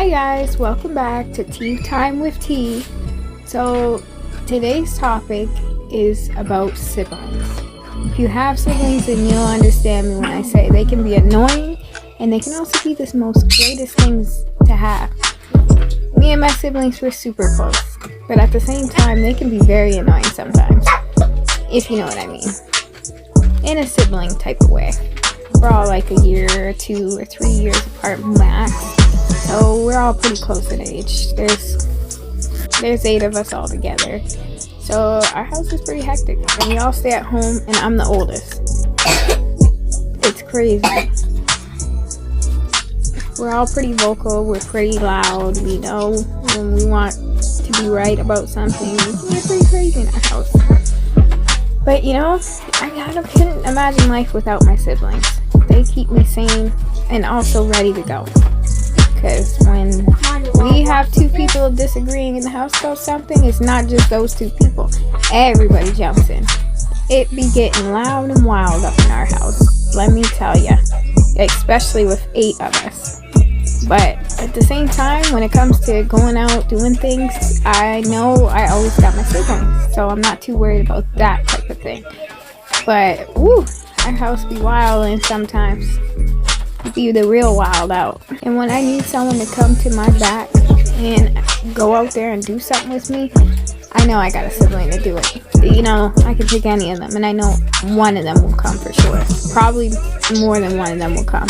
Hi guys, welcome back to Tea Time with Tea. So today's topic is about siblings. If you have siblings, then you'll understand me when I say they can be annoying and they can also be the most greatest things to have. Me and my siblings were super close, but at the same time they can be very annoying sometimes, if you know what I mean, in a sibling type of way. We're all like a year or 2 or 3 years apart max, so we're all pretty close in age. There's 8 of us all together, so our house is pretty hectic, and we all stay at home, and I'm the oldest. It's crazy. We're all pretty vocal, we're pretty loud, we know when we want to be right about something. We're pretty crazy in our house. But you know, I couldn't imagine life without my siblings. They keep me sane and also ready to go. Because when we have 2 people disagreeing in the house about something, it's not just those 2 people. Everybody jumps in. It be getting loud and wild up in our house, let me tell ya. Especially with 8 of us. But at the same time, when it comes to going out, doing things, I know I always got my siblings. So I'm not too worried about that type of thing. But, woo, our house be wild, and sometimes be the real wild out. And when I need someone to come to my back and go out there and do something with me, I know I got a sibling to do it. You know, I can pick any of them, and I know one of them will come for sure. Probably more than one of them will come.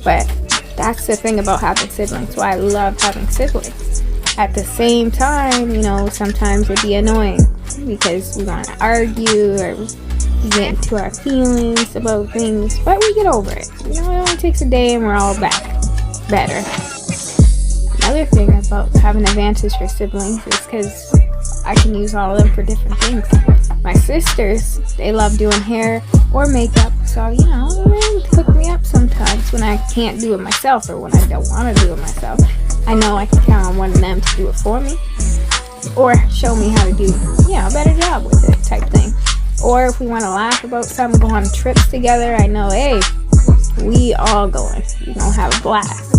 But that's the thing about having siblings. So I love having siblings. At the same time, you know, sometimes it'd be annoying because we want to argue or we get into our feelings about things, but we get over it. You know, it only takes a day and we're all back better. Another thing about having advantages for siblings is because I can use all of them for different things. My sisters, they love doing hair or makeup, so you know, they hook me up sometimes when I can't do it myself or when I don't want to do it myself. I know I can count on one of them to do it for me or show me how to do, you know, a better job with it type thing. Or if we want to laugh about something, go on trips together, I know, hey, we all going. We're going to have a blast.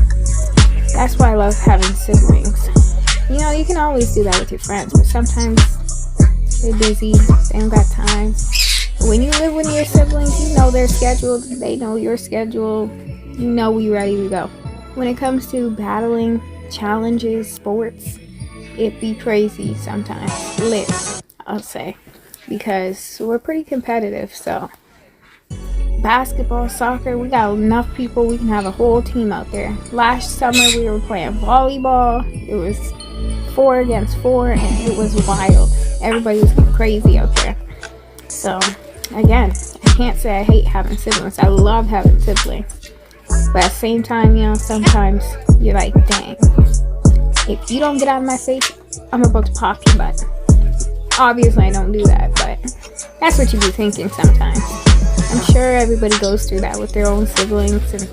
That's why I love having siblings. You know, you can always do that with your friends, but sometimes they're busy, they don't got time. When you live with your siblings, you know their schedule, they know your schedule, you know we ready to go. When it comes to battling, challenges, sports, it be crazy sometimes. Lit, I'll say. Because we're pretty competitive, so basketball, soccer, we got enough people, we can have a whole team out there. Last summer we were playing volleyball. It was 4 against 4 and it was wild. Everybody was getting crazy out there. So again, I can't say I hate having siblings. I love having siblings. But at the same time, you know, sometimes you're like, dang, if you don't get out of my face, I'm about to pop your butt. Obviously I don't do that, but that's what you be thinking sometimes. I'm sure everybody goes through that with their own siblings and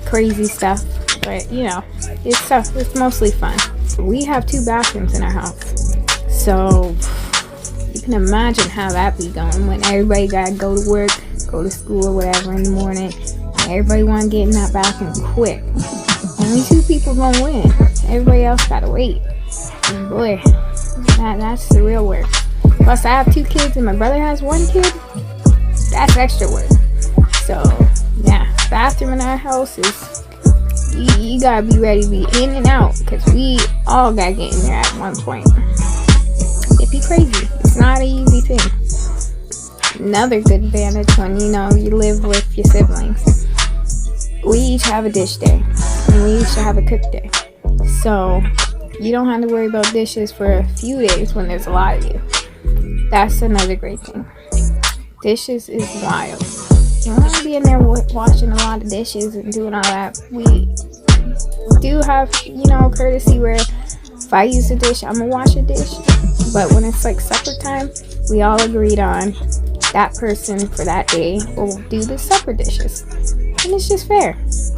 crazy stuff, but you know, it's mostly fun. We have 2 bathrooms in our house, so you can imagine how that be going when everybody gotta go to work, go to school or whatever in the morning, and everybody wanna get in that bathroom quick. Only 2 people gonna win, everybody else gotta wait. And boy, that's the real work. Plus I have 2 kids and my brother has 1 kid. That's extra work. So yeah, bathroom in our house is, you gotta be ready to be in and out because we all gotta get in there at one point. It'd be crazy. It's not an easy thing. Another good advantage when you know you live with your siblings, we each have a dish day and we each have a cook day. So you don't have to worry about dishes for a few days when there's a lot of you. That's another great thing. Dishes is wild. You don't want to be in there washing a lot of dishes and doing all that. We do have, you know, courtesy where if I use a dish, I'm going to wash a dish. But when it's like supper time, we all agreed on that person for that day will do the supper dishes. And it's just fair.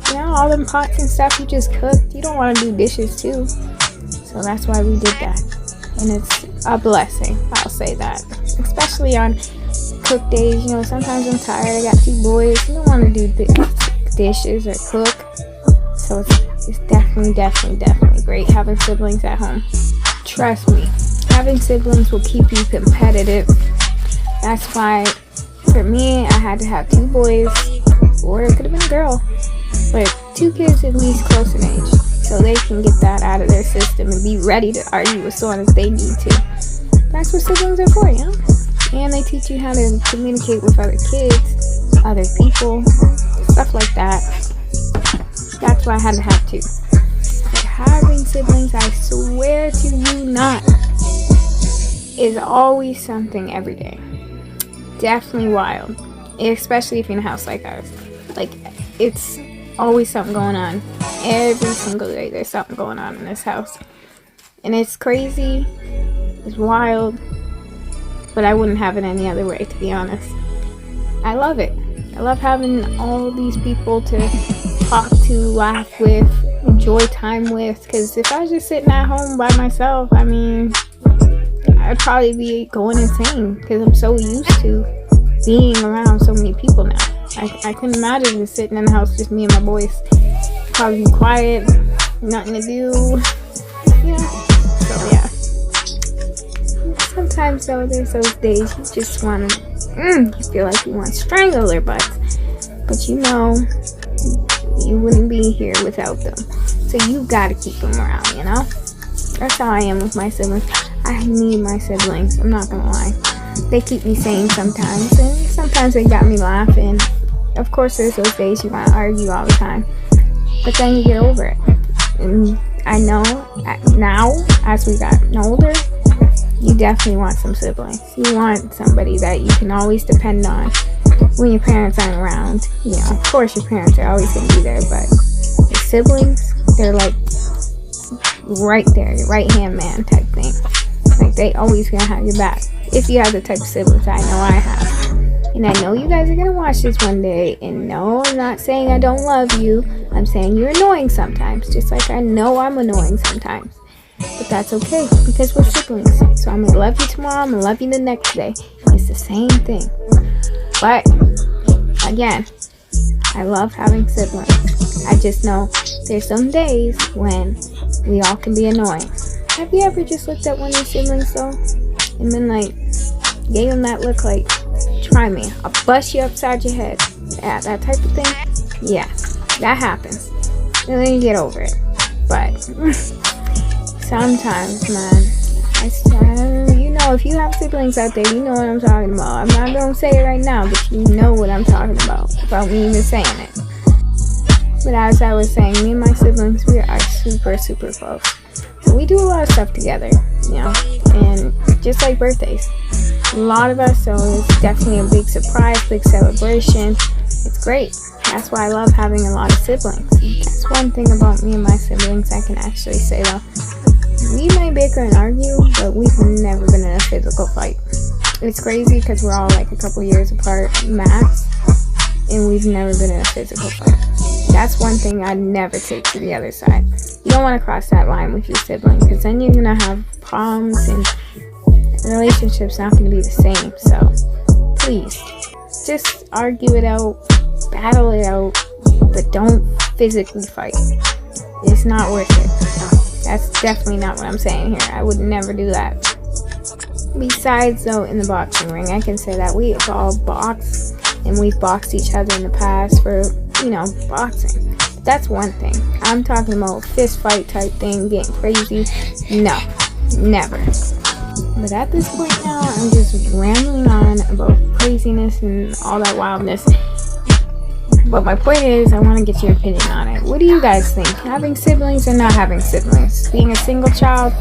You know, all them pots and stuff you just cooked, you don't want to do dishes too. So that's why we did that. And it's a blessing, I'll say that. Especially on cook days, you know, sometimes I'm tired, I got 2 boys, you don't want to do dishes or cook. So it's It's definitely great having siblings at home. Trust me, having siblings will keep you competitive. That's why, for me, I had to have 2 boys, or it could have been a girl, but 2 kids at least close in age, so they can get that out of their system and be ready to argue as soon as they need to. That's what siblings are for, you know? And they teach you how to communicate with other kids, other people, stuff like that. That's why I had to have 2. But having siblings, I swear to you not, is always something every day. Definitely wild, especially if you're in a house like ours. Like, it's always something going on. Every single day there's something going on in this house, and it's crazy, it's wild, but I wouldn't have it any other way, to be honest. I love it. I love having all these people to talk to, laugh with, enjoy time with, because if I was just sitting at home by myself, I mean, I'd probably be going insane, because I'm so used to being around so many people now. I couldn't imagine just sitting in the house, just me and my boys. Probably be quiet, nothing to do, yeah. So yeah. Sometimes though, there's those days you just want to, you feel like you want to strangle their butts, but you know, you wouldn't be here without them. So you gotta keep them around, you know? That's how I am with my siblings. I need my siblings, I'm not gonna lie. They keep me sane sometimes, and sometimes they got me laughing. Of course, there's those days you want to argue all the time, but then you get over it. And I know now, as we gotten older, you definitely want some siblings. You want somebody that you can always depend on when your parents aren't around. You know, of course your parents are always going to be there, but your siblings, they're like right there, your right hand man type thing. Like, they always gonna have your back. If you have the type of siblings I know I have. And I know you guys are gonna watch this one day, and no, I'm not saying I don't love you. I'm saying you're annoying sometimes, just like I know I'm annoying sometimes. But that's okay, because we're siblings. So I'm gonna love you tomorrow, I'm gonna love you the next day. It's the same thing. But again, I love having siblings. I just know there's some days when we all can be annoying. Have you ever just looked at one of your siblings though, and been like, gave them that look like, try me, I'll bust you upside your head. Yeah, that type of thing. Yeah, that happens. And then you get over it. But sometimes, man, you know, if you have siblings out there, you know what I'm talking about. I'm not gonna say it right now, but you know what I'm talking about without me even saying it. But as I was saying, me and my siblings, we are super close. So we do a lot of stuff together, you know, and just like birthdays, a lot of us, so it's definitely a big surprise, big celebration. It's great. That's why I love having a lot of siblings. That's one thing about me and my siblings I can actually say though. We might bicker and argue, but we've never been in a physical fight. It's crazy because we're all like a couple years apart max, and we've never been in a physical fight. That's one thing I'd never take to the other side. You don't want to cross that line with your sibling, because then you're going to have problems and the relationship's not going to be the same. So please, just argue it out, battle it out, but don't physically fight. It's not worth it. That's definitely not what I'm saying here. I would never do that. Besides though, in the boxing ring, I can say that we've all boxed, and we've boxed each other in the past for, you know, boxing. That's one thing. I'm talking about fist fight type thing, getting crazy. No, never. But at this point now, I'm just rambling on about craziness and all that wildness. But my point is, I want to get your opinion on it. What do you guys think? Having siblings or not having siblings? Being a single child,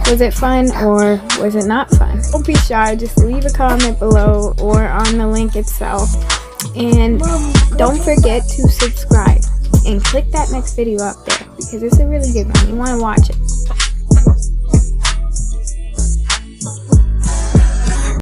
was it fun or was it not fun? Don't be shy. Just leave a comment below or on the link itself. And don't forget to subscribe and click that next video up there, because it's a really good one. You want to watch it.